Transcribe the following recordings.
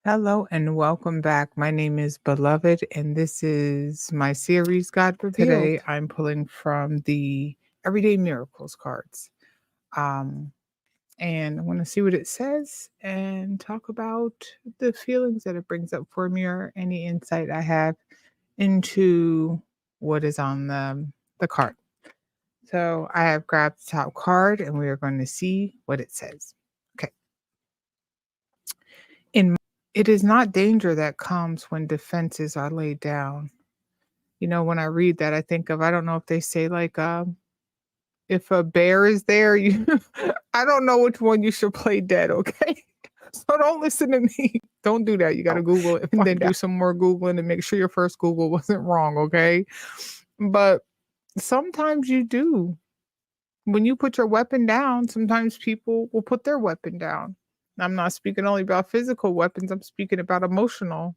Hello and welcome back. My name is Beloved, and this is my series God Revealed. Today, I'm pulling from the Everyday Miracles cards. Um, and I want to see what it says and talk about the feelings that it brings up for me or any insight I have into what is on the card. So I have grabbed the top card and we are going to see what it says. Okay. In It is not danger that comes when defenses are laid down. When I read that, I think of, I don't know if they say like, if a bear is there, you, I don't know which one you should play dead. Okay. So don't listen to me. Don't do that. You got to Oh, Google it and then find do out. some more Googling and make sure your first Google wasn't wrong. Okay. But sometimes you do. When you put your weapon down, sometimes people will put their weapon down. I'm not speaking only about physical weapons. I'm speaking about emotional.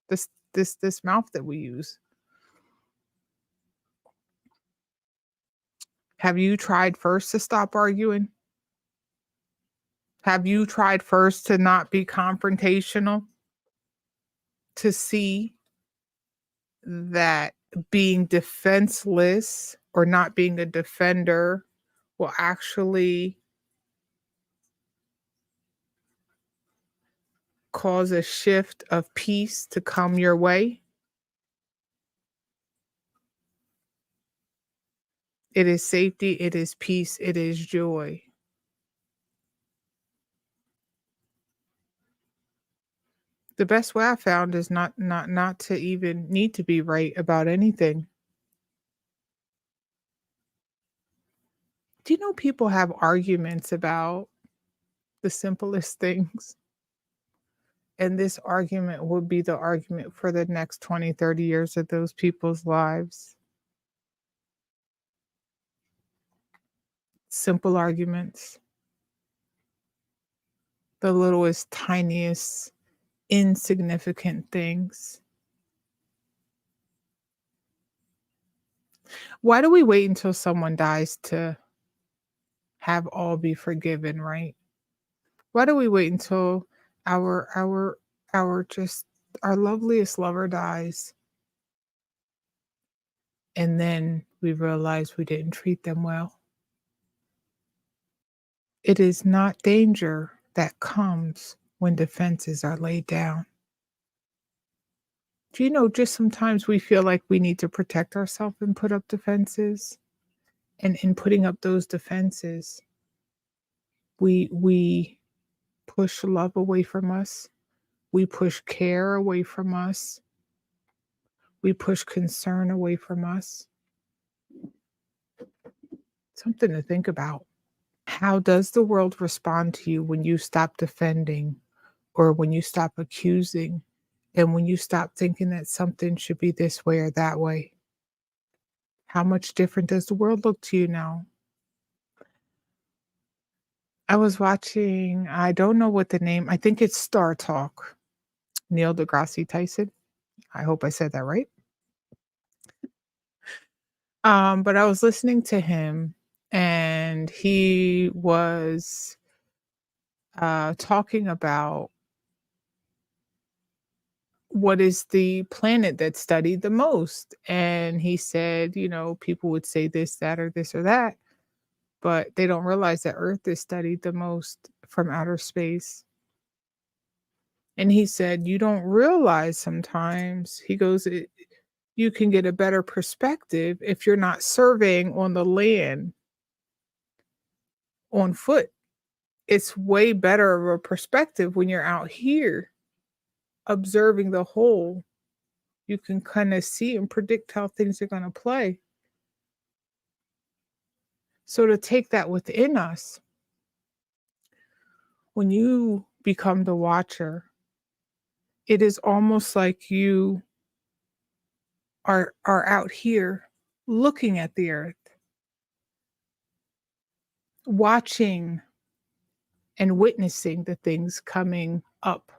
This mouth that we use. Have you tried first to stop arguing? Have you tried first to not be confrontational? To see that being defenseless or not being a defender will actually cause a shift of peace to come your way? It is safety, it is peace, it is joy. The best way I found is not to even need to be right about anything. Do you know people have arguments about the simplest things? And this argument would be the argument for the next 20, 30 years of those people's lives. Simple arguments, the littlest, tiniest, insignificant things. Why do we wait until someone dies to have all be forgiven, right? Why do we wait until our our just our loveliest lover dies and then we realize we didn't treat them well? It is not danger that comes when defenses are laid down. Do you know just sometimes we feel like we need to protect ourselves and put up defenses? And in putting up those defenses, we push love away from us. We push care away from us. We push concern away from us. Something to think about. How does the world respond to you when you stop defending or when you stop accusing and when you stop thinking that something should be this way or that way? How much different does the world look to you now? I was watching, I don't know what the name, I think it's Star Talk, Neil deGrasse Tyson. I hope I said that right. But I was listening to him and he was talking about what is the planet that's studied the most. And he said, people would say this, that, or this or that, but they don't realize that Earth is studied the most from outer space. And he said, you don't realize sometimes, he goes, you can get a better perspective if you're not surveying on the land on foot. It's way better of a perspective when you're out here observing the whole. You can kind of see and predict how things are going to play. So to take that within us, when you become the watcher, it is almost like you are out here looking at the earth, watching and witnessing the things coming up,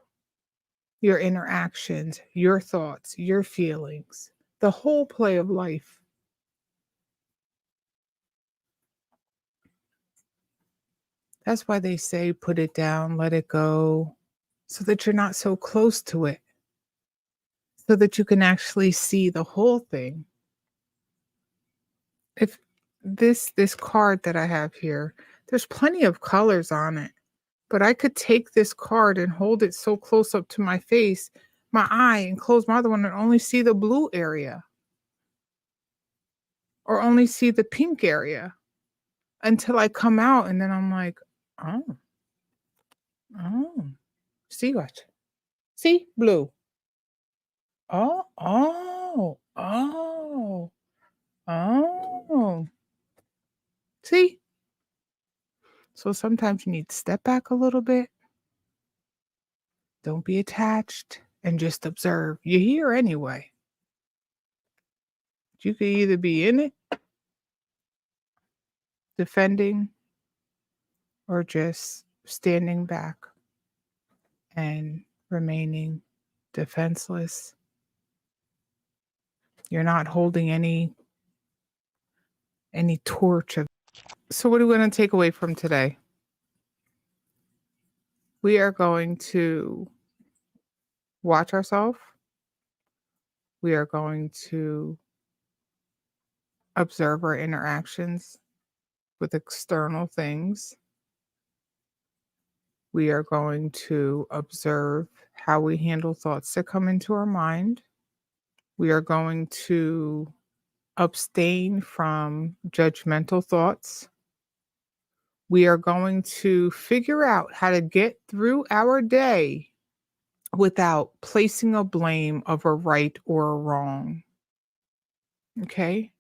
your interactions, your thoughts, your feelings, the whole play of life. That's why they say put it down, let it go, so that you're not so close to it, so that you can actually see the whole thing. If this card that I have here, there's plenty of colors on it, but I could take this card and hold it so close up to my face, my eye, and close my other one and only see the blue area or only see the pink area until I come out, and then I'm like, "Oh, oh, see what? See? Blue. Oh, oh, oh, oh. See?" So sometimes you need to step back a little bit. Don't be attached and just observe. You're here anyway. You could either be in it, defending, or just standing back and remaining defenseless. You're not holding any torch of. So what are we going to take away from today? We are going to watch ourselves. We are going to observe our interactions with external things. We are going to observe how we handle thoughts that come into our mind. We are going to abstain from judgmental thoughts. We are going to figure out how to get through our day without placing a blame of a right or a wrong. Okay?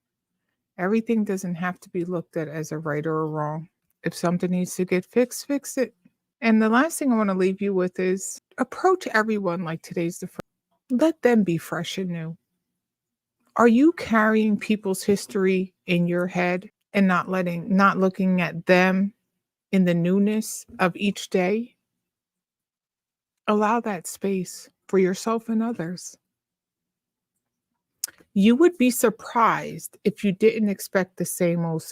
Everything doesn't have to be looked at as a right or a wrong. If something needs to get fixed, fix it. And the last thing I want to leave you with is approach everyone like today's the first. Let them be fresh and new. Are you carrying people's history in your head and not looking at them in the newness of each day? Allow that space for yourself and others. You would be surprised if you didn't expect the same old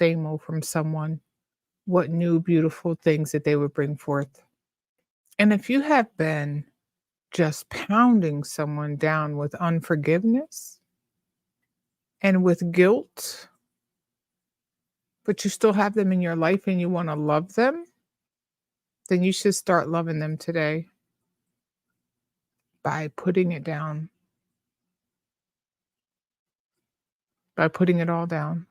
from someone, what new beautiful things that they would bring forth. And if you have been just pounding someone down with unforgiveness and with guilt, but you still have them in your life and you want to love them, then you should start loving them today by putting it down, by putting it all down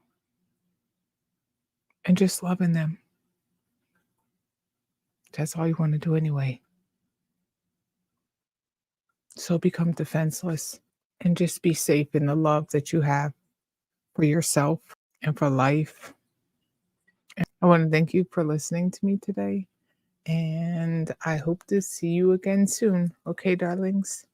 and just loving them. That's all you want to do anyway. So become defenseless and just be safe in the love that you have for yourself and for life. I want to thank you for listening to me today. And I hope to see you again soon. Okay, darlings?